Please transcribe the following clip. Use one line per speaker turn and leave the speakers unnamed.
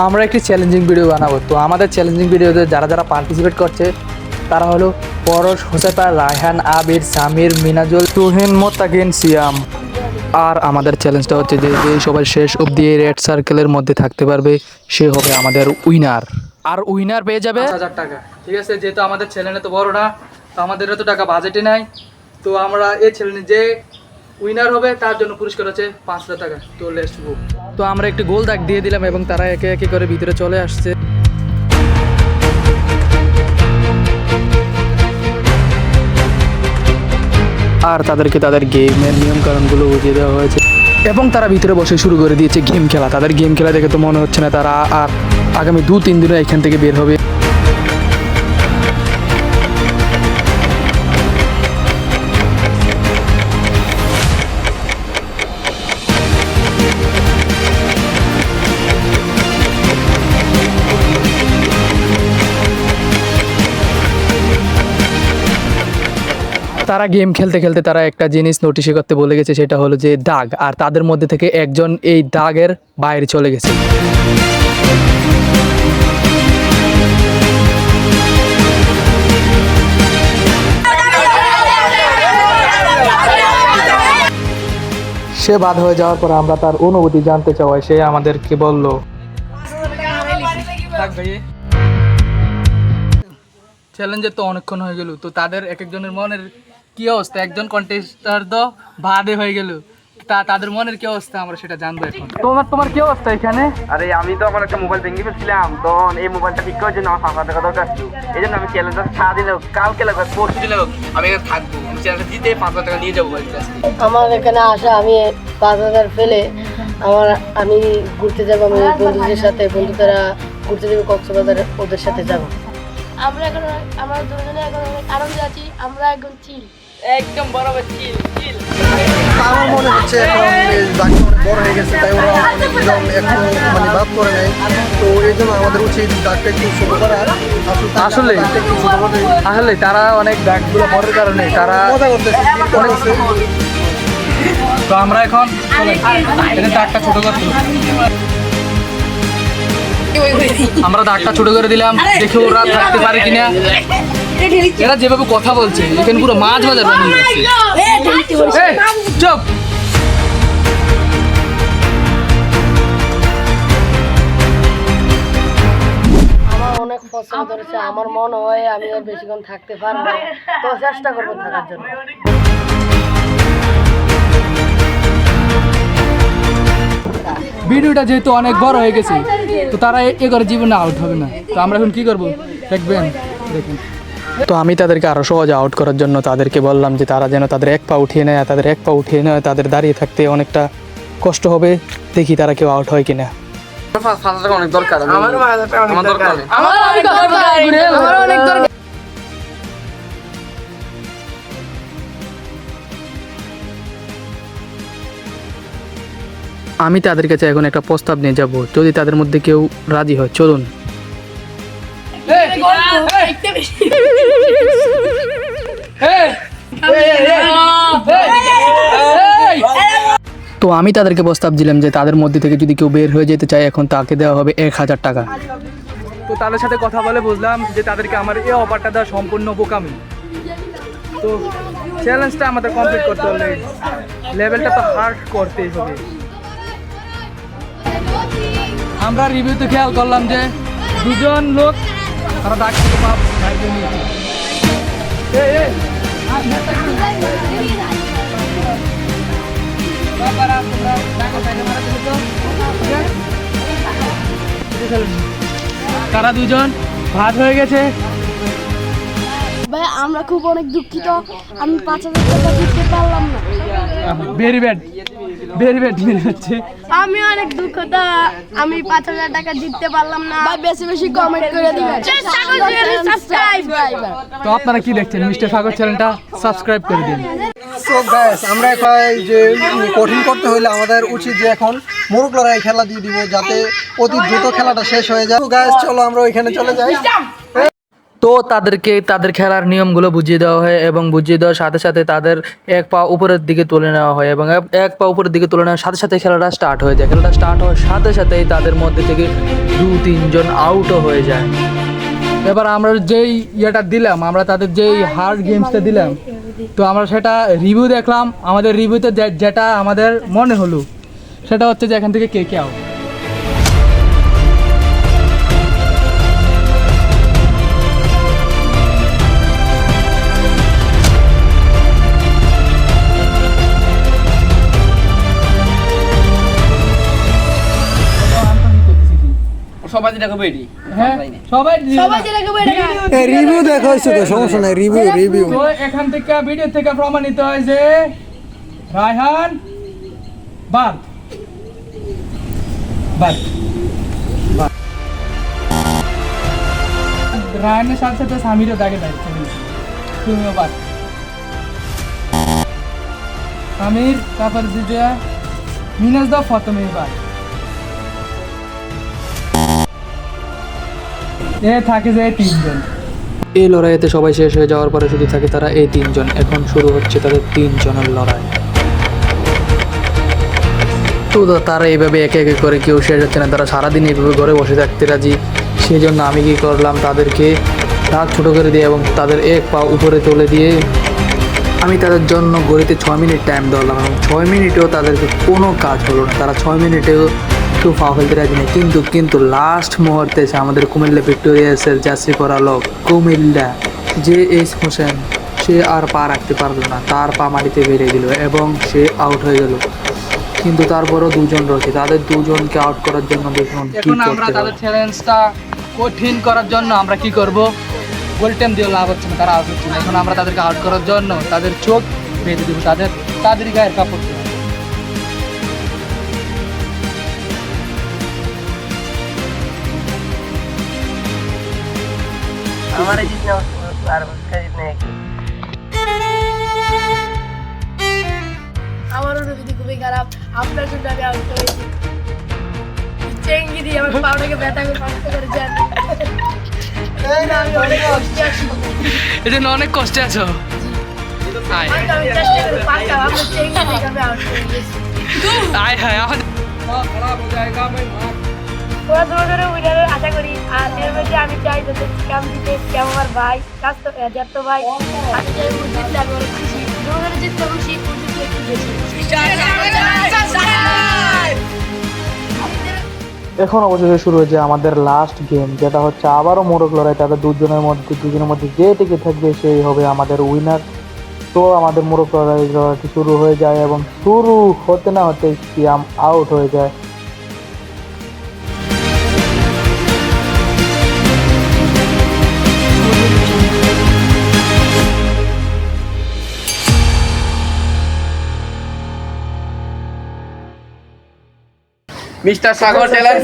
আমরা একটি challenging video বানাবো। তো আমাদের চ্যালেঞ্জিং ভিডিওতে যারা যারা পার্টিসিপেট করছে তারা হলো পরশ, হোসাইফা, রায়হান, আবির, সামির, মিনাজুল, তুহিন, মোত্তাকিন, সিয়াম। আর আমাদের চ্যালেঞ্জটা হচ্ছে যে সবাই শেষ অবধি রেড সার্কেলের মধ্যে থাকতে পারবে সে হবে আমাদের উইনার। আর উইনার পেয়ে যাবে 5,000 টাকা। ঠিক আছে, যেহেতু আমাদের চ্যানেলে তো বড় না, তো আমাদের এত টাকা বাজেটে নাই, তো আমরা এই চ্যালেঞ্জে যে উইনার হবে তার জন্য পুরস্কার হচ্ছে 5,000 টাকা। তো লেটস গো। তো আমরা একটি গোল দাগ দিয়ে দিলাম এবং তারা একে একে করে ভিতরে চলে আসছে। আর তাদেরকে তাদের গেমের নিয়ম কারণগুলো বুঝিয়ে দেওয়া হয়েছে এবং তারা ভিতরে বসে শুরু করে দিয়েছে গেম খেলা। তাদের গেম খেলা দেখে তো মনে হচ্ছে না তারা আর আগামী 2-3 দিনে এখান থেকে বের হবে। তারা গেম খেলতে খেলতে তারা একটা জিনিস নোটিশ করতে বলে গেছে, সেটা হলো যে দাগ। আর তাদের মধ্যে থেকে একজন এই দাগের বাইরে চলে গেছে। সে বাদ হয়ে যাওয়ার পর আমরা তার অনুভূতি জানতে চাওয়াই সে আমাদেরকে বলল, চ্যালেঞ্জের তো অনেকক্ষণ হয়ে গেল, তো তাদের এক একজনের মনের কি অবস্থা? একজন কন্টেস্টার তো বাদে হয়ে গেল, তাদের মনের কি অবস্থা আমরা সেটা জানবো এখন। তোমার কি অবস্থা এখানে?
আরে আমি তো আমার একটা মোবাইল ভেঙে ফেলছিলাম, তখন এই মোবাইলটা ঠিক করার জন্য আমার 5,000 টাকা দরকার ছিল। এই জন্য আমি চ্যালেঞ্জটা সারাদিন হোক, কালকে লাগবে, পরশু দিলে হোক, আমি এখানে থাকবো। আমি চ্যালেঞ্জটা জিতে 5,000 টাকা নিয়ে যাবো বাড়িতে।
আমার এখানে আসা, আমি 5,000 ফেলে আমি ঘুরতে যাবো। আমি বন্ধুদের সাথে, বন্ধুরা ঘুরতে যাবো কক্সবাজার, ওদের সাথে যাবো।
আমরা দুজনে এখন অনেক আনন্দে আছি। আমরা একদম চিল, একদম বরাবর চিল।
আমার মনে হচ্ছে এখন এই দাগটা অনেক বড় হয়ে গেছে, তাই ওরা অনেকজন এখন মানে বাদ করে নেয়। তো এই জন্য আমাদের উচিত দাগটা একটু ছোট করা।
আসলে তারা অনেক দাগগুলো বড়ের কারণে তারা
মজা করতেছে।
তো আমরা এখন এটা দাগটা ছোট করতে, আমরা দাগটা ছোট করে দিলাম, দেখে ওরা থাকতে পারে কিনা। এরা যেভাবে কথা বলছে এখানে পুরো মাছ বাজার বানিয়ে দিচ্ছে। চুপ।
আমার অনেক পছন্দ ধরেছে, আমার মনে হয় আমি আর বেশিক্ষণ থাকতে পারবো না, তো চেষ্টা করবো থাকার জন্য।
ভিডিওটা যেহেতু অনেক বড় হয়ে গেছে, তো তারা এ করে জীবনে আউট হবে না। তো আমরা এখন কি করবো দেখবেন, দেখুন। তো আমি তাদেরকে আরও সহজে আউট করার জন্য তাদেরকে বললাম যে তারা যেন তাদের এক পা উঠিয়ে নেয়। তাদের দাঁড়িয়ে থাকতে অনেকটা কষ্ট হবে, দেখি তারা কেউ আউট হয় কিনা।
অনেক দরকার, আমার দরকার।
আমি তাদের কাছে এখন একটা প্রস্তাব নিয়ে যাব, যদি তাদের মধ্যে কেউ রাজি হয়। চলুন। তো আমি তাদেরকে প্রস্তাব দিলাম যে তাদের মধ্যে থেকে যদি কেউ বের হয়ে যেতে চায় এখন তাকে দেওয়া হবে 1,000 টাকা। তো তাদের সাথে কথা বলে বুঝলাম যে তাদেরকে আমার এই অফারটা দেওয়া সম্পূর্ণ বোকামি। তো চ্যালেঞ্জটা আমাদের কমপ্লিট করতে হলে লেভেলটা তো হার্ড করতেই হবে। আমরা রিভিউতে খেয়াল করলাম যে দুজন লোক তারা দাগ থেকে পাপ বাইরে নিয়েছে। তারা দুজন ভাত হয়ে গেছে।
ভাই আমরা খুব অনেক দুঃখিত, আমি 5,000 টাকা দিতে পারলাম না।
ভেরি ব্যাড মেরে হচ্ছে।
আমি অনেক দুঃখিত, আমি 5,000 টাকা জিততে পারলাম না। ভাই বেশি বেশি কমেন্ট করে দিবেন, সাবস্ক্রাইব।
তো আপনারা কি দেখছেন, মিস্টার ফাগর চ্যানেলটা সাবস্ক্রাইব করে দিন।
সো গাইস, আমরা এখন এই যে কঠিন করতে হলে আমাদের উচিত যে এখন মোরগ লড়াই খেলা দিয়ে দিব, যাতে অতি দ্রুত খেলাটা শেষ হয়ে যায়। গাইস চলো আমরা ওইখানে চলে যাই।
তো তাদেরকে তাদের খেলার নিয়মগুলো বুঝিয়ে দেওয়া হয় এবং বুঝিয়ে দেওয়ার সাথে সাথে তাদের এক পা উপরের দিকে তুলে নেওয়া হয় এবং এক পা উপরের দিকে তুলে নেওয়ার সাথে সাথে খেলাটা স্টার্ট হয়ে যায়। খেলাটা স্টার্ট হওয়ার সাথে সাথেই তাদের মধ্যে থেকে 2-3 জন আউটও হয়ে যায়। এবার আমরা যেই ইয়েটা দিলাম, আমরা তাদের যেই হার্ড গেমসটা দিলাম, তো আমরা সেটা রিভিউ দেখলাম। আমাদের রিভিউতে যেটা আমাদের মনে হলো সেটা হচ্ছে যে এখান থেকে কে আউট।
সবাই যেটা করবে এটি
হ্যাঁ, সবাই
যেটা করবে এটা খায়।
রিভিউ দেখা হয়েছে তো, সমস্যা নাই, রিভিউ
তো এখান থেকে ভিডিও থেকে প্রমাণিত হয় যে রায়হান বাদ রায়হানের সাথে সাথে সামিরও দাগে যাচ্ছে, তুমিও বাদ। সামির, তারপর যে মিনাজ দা, ফতমে বাদ। এ থাকে যে 3 জন। এই লড়াইতে সবাই শেষ হয়ে যাওয়ার পরে শুধু থাকে তারা এই 3 জন। এখন শুরু হচ্ছে তাদের 3 জনের লড়াই। তো তারা এইভাবে একে একে করে কেউ শেষ হচ্ছে না, তারা সারাদিন এইভাবে ঘরে বসে থাকতে রাজি। সেই জন্য আমি কি করলাম, তাদেরকে রাত ছোটো করে দিয়ে এবং তাদের এক পা উপরে তুলে দিয়ে আমি তাদের জন্য ঘড়িতে 6 মিনিট টাইম ধরলাম এবং 6 মিনিটেও তাদেরকে কোনো কাজ হলো না। তারা 6 মিনিটেও কেউ পা ফেলতে রাজি নেই। কিন্তু লাস্ট মুহূর্তে এসে আমাদের কুমিল্লা ভিক্টোরিয়াসের জার্সি পরা লোক কুমিল্লা যে এস হোসেন, সে আর পা রাখতে পারলো না, তার পা মাটিতে বেড়ে গেল এবং সে আউট হয়ে গেল। কিন্তু তারপরও 2 জন রয়েছে, তাদের 2 জনকে আউট করার জন্য দেখুন এখন আমরা তাদের চ্যালেঞ্জটা কঠিন করার জন্য আমরা কি করব, গোল টাইম দিয়ে লাভ হচ্ছে না, তারা আউট হচ্ছে না। এখন আমরা তাদেরকে আউট করার জন্য তাদের চোখ বেঁধে দেবো, তাদের গায়ের কাপড় দেবো।
আমার জিত না আর জিত নেই।
আমার অনুভূতি খুবই খারাপ, আপনার জন্য আমি আউট হয়েছি। চেঙ্গি দিয়ে আমার পাউডাকে ব্যথা করে নষ্ট করে যান। আমি অনেক কষ্টে আছি।
এই জন্য অনেক কষ্টে আছো।
হয়তো আমি চেষ্টা করে পারতাম, আপনার চেঙ্গি দিয়ে আমি আউট হয়ে গেছি। ওরা ধরে উইনারের আশা করি। আর এর মধ্যে আমি চাই যাতে ক্যাম দিতে, ক্যাম আমার ভাই জ্যাঠ ভাই, আমি চাই ও জিতলে আমি অনেক খুশি। ধরে জিতলে খুশি, ও জিতলে একটু বেশি।
এখন অবশেষে শুরু হয়েছে আমাদের লাস্ট গেম, যেটা হচ্ছে আবারও মোড়ক লড়াই। তাদের 2 জনের মধ্যে যে টিকে থাকবে সেই হবে আমাদের উইনার। তো আমাদের মোড়ক লড়াইটি শুরু হয়ে যায় এবং শুরু হতে না হতে সিয়াম আউট হয়ে যায়।
মিস্টার সাগর চ্যালেঞ্জ